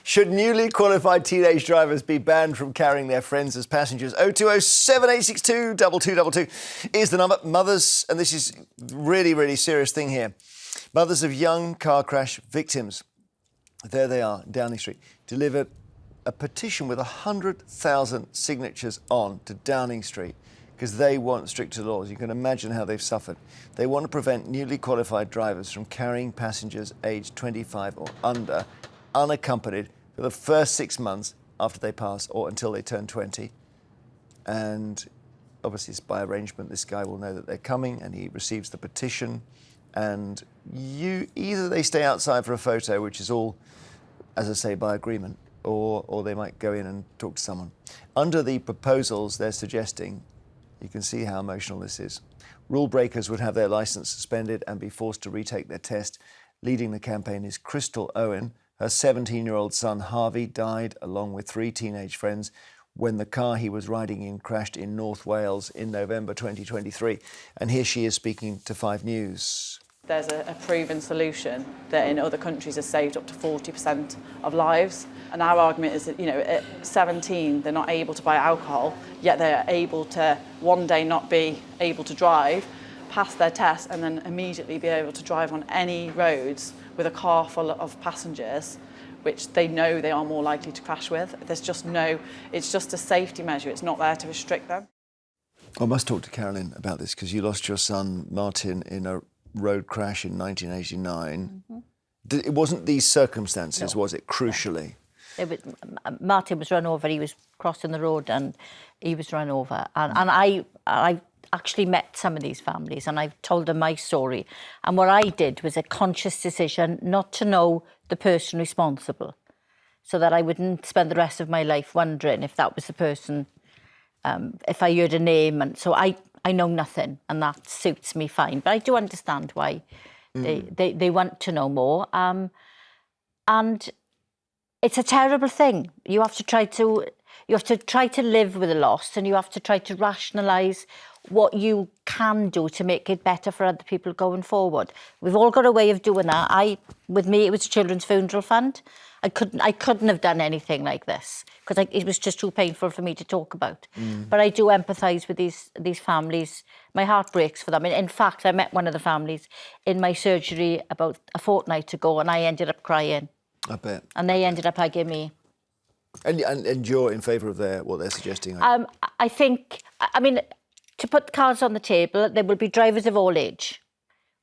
Should newly qualified teenage drivers be banned from carrying their friends as passengers? 020 7862 2222 is the number. Mothers, and this is really, really serious thing here. Mothers of young car crash victims, there they are, Downing Street, delivered a petition with 100,000 signatures on to Downing Street because they want stricter laws. You can imagine how they've suffered. They want to prevent newly qualified drivers from carrying passengers aged 25 or under, unaccompanied, for the first 6 months after they pass or until they turn 20. And obviously it's by arrangement. This guy will know that they're coming and he receives the petition. And either they stay outside for a photo, which is all, as I say, by agreement, or they might go in and talk to someone. Under the proposals they're suggesting, you can see how emotional this is. Rule breakers would have their licence suspended and be forced to retake their test. Leading the campaign is Crystal Owen. Her 17-year-old son, Harvey, died along with 3 teenage friends when the car he was riding in crashed in North Wales in November 2023. And here she is speaking to 5 News. There's a proven solution that in other countries has saved up to 40% of lives. And our argument is that, at 17, they're not able to buy alcohol, yet they're able to one day not be able to drive, pass their test, and then immediately be able to drive on any roads with a car full of passengers, which they know they are more likely to crash with. It's just a safety measure. It's not there to restrict them. I must talk to Carolyn about this because you lost your son, Martin, in a road crash in 1989. Mm-hmm. It wasn't these circumstances, no. Was it, crucially? Martin was run over. He was crossing the road and he was run over. And I actually met some of these families and I've told them my story. And what I did was a conscious decision not to know the person responsible, so that I wouldn't spend the rest of my life wondering if that was the person, if I heard a name. And so I know nothing, and that suits me fine. But I do understand why they want to know more. And it's a terrible thing. You have to try to live with the loss, and you have to try to rationalise what you can do to make it better for other people going forward. We've all got a way of doing that. With me, it was a children's funeral fund. I couldn't have done anything like this because it was just too painful for me to talk about. But I do empathise with these families. My heart breaks for them. In fact, I met one of the families in my surgery about a fortnight ago, and I ended up crying. I bet. And they ended up hugging me. And you're in favour of what they're suggesting? I think, to put cards on the table, there will be drivers of all age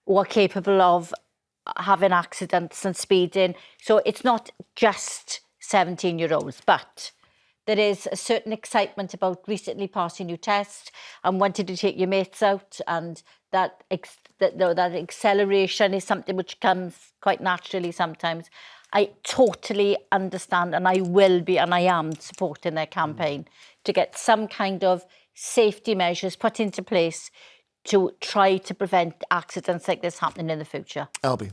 who are capable of having accidents and speeding. So it's not just 17-year-olds, but there is a certain excitement about recently passing your test and wanting to take your mates out, and that acceleration is something which comes quite naturally sometimes. I totally understand, and I will be, and I am supporting their campaign to get some kind of safety measures put into place to try to prevent accidents like this happening in the future. Albie.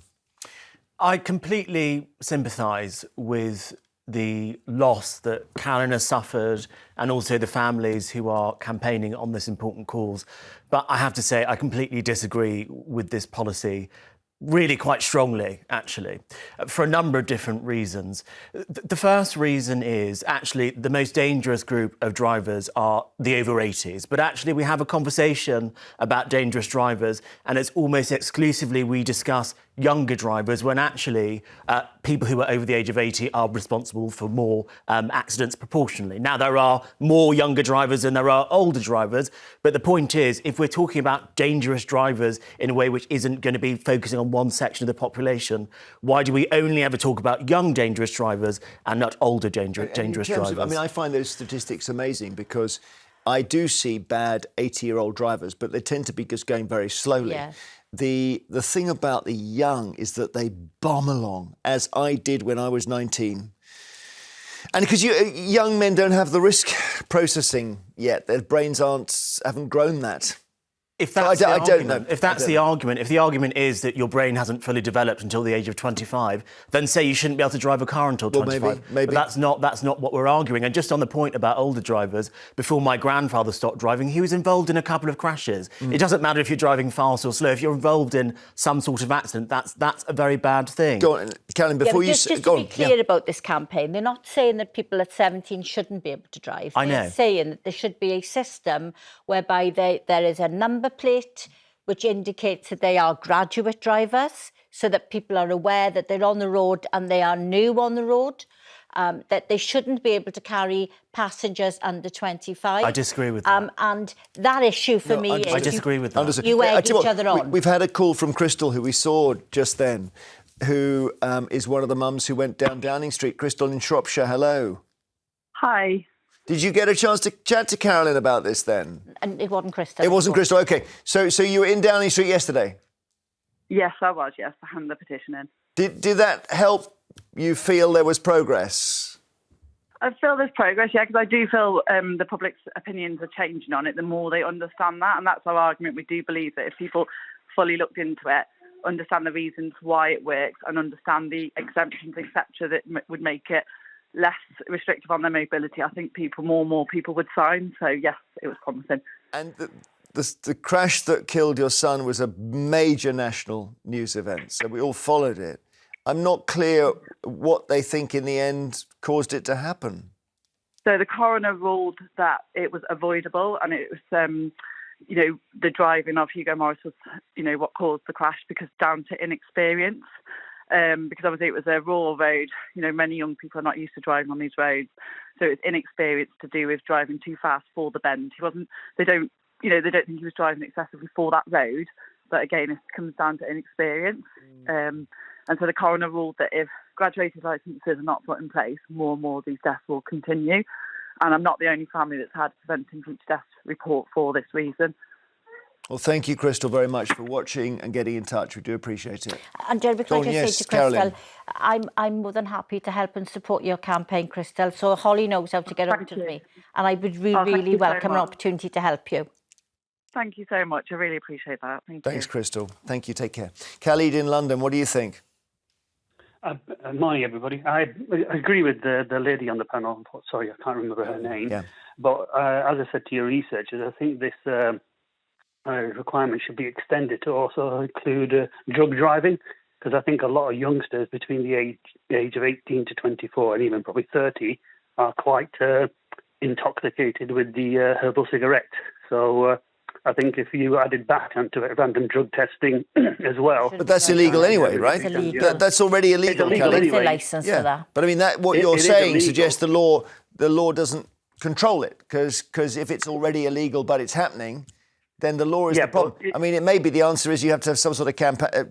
I completely sympathise with the loss that Carolyn has suffered and also the families who are campaigning on this important cause. But I have to say, I completely disagree with this policy. Really quite strongly, actually, for a number of different reasons. The first reason is actually the most dangerous group of drivers are the over 80s. But actually we have a conversation about dangerous drivers and it's almost exclusively we discuss younger drivers when actually people who are over the age of 80 are responsible for more accidents proportionally. Now, there are more younger drivers than there are older drivers, but the point is, if we're talking about dangerous drivers in a way which isn't going to be focusing on one section of the population, why do we only ever talk about young dangerous drivers and not older dangerous drivers? I find those statistics amazing because I do see bad 80-year-old drivers, but they tend to be just going very slowly. Yeah. The thing about the young is that they bomb along, as I did when I was 19. And because young men don't have the risk processing yet. Their brains haven't grown that. If that's I don't know. If that's the argument, if the argument is that your brain hasn't fully developed until the age of 25, then say you shouldn't be able to drive a car until 25. Maybe. But that's not what we're arguing. And just on the point about older drivers, before my grandfather stopped driving, he was involved in a couple of crashes. It doesn't matter if you're driving fast or slow. If you're involved in some sort of accident, that's a very bad thing. Go on, Carolyn, before you... Just to be clear about this campaign, they're not saying that people at 17 shouldn't be able to drive. I know. They're saying that there should be a system whereby there is a number plate which indicates that they are graduate drivers, so that people are aware that they're on the road and they are new on the road, that they shouldn't be able to carry passengers under 25. I disagree with that. And that issue for me is... I disagree with that. You egg each other on. We've had a call from Crystal, who we saw just then, who is one of the mums who went down Downing Street. Crystal in Shropshire, hello. Hi. Did you get a chance to chat to Carolyn about this then? And it wasn't Crystal. It wasn't Crystal, OK. So you were in Downing Street yesterday? Yes, I was, yes. I handed the petition in. Did that help you feel there was progress? I feel there's progress, yeah, because I do feel the public's opinions are changing on it the more they understand that, and that's our argument. We do believe that if people fully looked into it, understand the reasons why it works and understand the exemptions, etc., that would make it less restrictive on their mobility, I think more and more people would sign. So, yes, it was promising. And the crash that killed your son was a major national news event, so we all followed it. I'm not clear what they think in the end caused it to happen. So the coroner ruled that it was avoidable, and it was, the driving of Hugo Morris was, what caused the crash, because down to inexperience. Because obviously it was a rural road. Many young people are not used to driving on these roads, so it's inexperience to do with driving too fast for the bend. They don't think he was driving excessively for that road, but again, it comes down to inexperience. And so the coroner ruled that if graduated licences are not put in place, more and more of these deaths will continue. And I'm not the only family that's had preventing future deaths report for this reason. Well, thank you, Crystal, very much for watching and getting in touch. We do appreciate it. And Jeremy, can I just yes, say to Crystal, Carolyn. I'm more than happy to help and support your campaign, Crystal. So Holly knows how to get hold of me, and I would really welcome an opportunity to help you. Thank you so much. I really appreciate that. Thanks, Crystal. Thank you. Take care. Khalid in London, what do you think? Morning, everybody. I agree with the lady on the panel. Sorry, I can't remember her name. Yeah. But as I said to your researchers, I think this requirement should be extended to also include drug driving, because I think a lot of youngsters between the age of 18 to 24 and even probably 30 are quite intoxicated with the herbal cigarette. So I think if you added back onto it random drug testing as well. But that's illegal anyway, right? That's already illegal. It's illegal There's anyway. a licence for that. But I mean, what you're saying suggests the law doesn't control it, because if it's already illegal but it's happening, then the law is the problem. I mean, it may be the answer is you have to have some sort of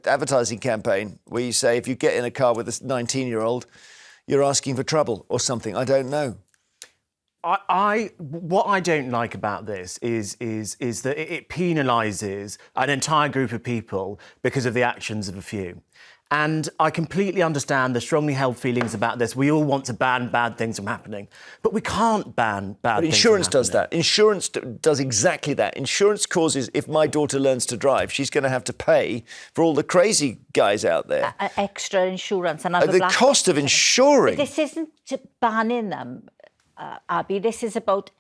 advertising campaign where you say if you get in a car with a 19-year-old, you're asking for trouble or something. I don't know. What I don't like about this is that it penalises an entire group of people because of the actions of a few. And I completely understand the strongly held feelings about this. We all want to ban bad things from happening, but we can't ban bad things. But insurance does that. Insurance does exactly that. Insurance causes, if my daughter learns to drive, she's going to have to pay for all the crazy guys out there. Extra insurance. And the cost of insuring. This isn't banning them, Abby. This is about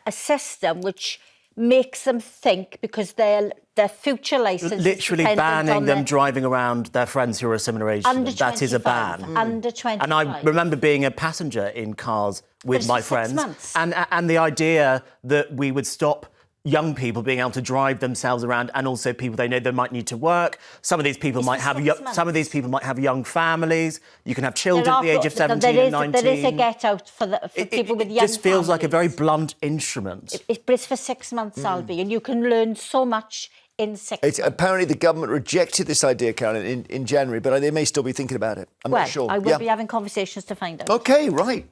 a system which makes them think, because their future licence literally banning them driving around their friends who are a similar age to them. That is a ban. Under 25. And I remember being a passenger in cars with my friends, and the idea that we would stop young people being able to drive themselves around, and also people they know they might need to work. Some of these people might have young families. You can have children at the age of 17 and 19. There is a get out for people with young families. This feels like a very blunt instrument. But it's for 6 months, Albie, and you can learn so much in 6 months. Apparently the government rejected this idea, Carolyn, in January, but they may still be thinking about it. I'm not sure. I will be having conversations to find out. OK, right.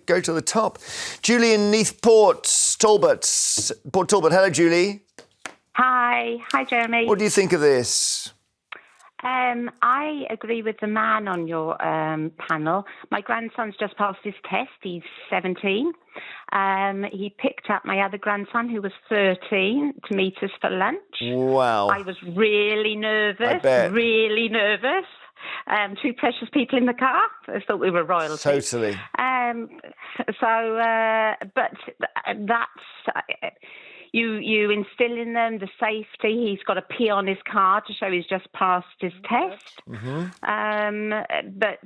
Go to the top. Julie in Neathport, Port Talbot. Hello, Julie. Hi, Jeremy. What do you think of this? I agree with the man on your panel. My grandson's just passed his test. He's 17. He picked up my other grandson, who was 13, to meet us for lunch. Wow. I was really nervous, I bet. really nervous. Two precious people in the car. I thought we were royalty. Totally. But that's... You instill in them the safety. He's got a P on his car to show he's just passed his test. But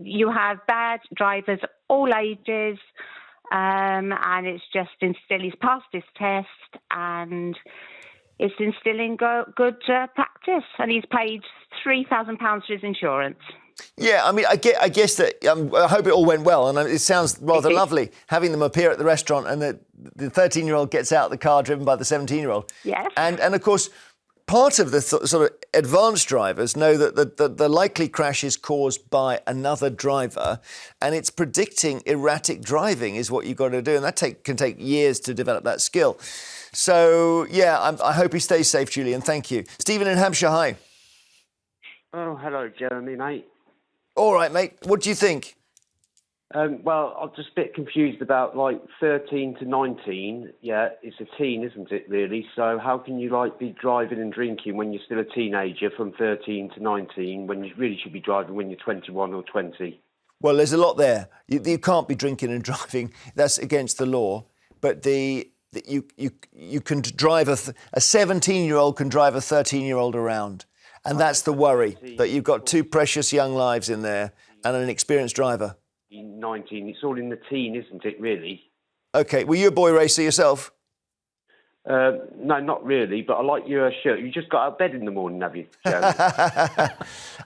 you have bad drivers, all ages, and it's just he's passed his test, and it's instilling good practice. And he's paid £3,000 for his insurance. Yeah, I mean, I guess that I hope it all went well, and it sounds rather lovely having them appear at the restaurant, and the 13-year-old gets out of the car driven by the 17-year-old. Yes. And of course, part of the sort of advanced drivers know that the likely crash is caused by another driver, and it's predicting erratic driving is what you've got to do, and that can take years to develop that skill. So, yeah, I hope he stays safe, Julian. Thank you. Stephen in Hampshire, hi. Oh, hello, Jeremy, mate. All right, mate. What do you think? Well, I'm just a bit confused about, 13 to 19. Yeah, it's a teen, isn't it, really? So how can you, be driving and drinking when you're still a teenager from 13 to 19 when you really should be driving when you're 21 or 20? Well, there's a lot there. You can't be drinking and driving. That's against the law. But you can drive a 17-year-old can drive a 13-year-old around. And that's the worry, that you've got two precious young lives in there and an experienced driver. 19, it's all in the teen, isn't it, really? OK, were you a boy racer yourself? No, not really, but I like your shirt. You just got out of bed in the morning, have you, Jeremy?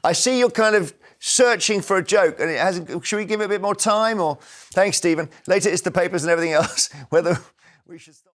I see you're kind of searching for a joke, and it hasn't. Should we give it a bit more time? Or thanks, Stephen. Later, it's the papers and everything else. Whether we should stop.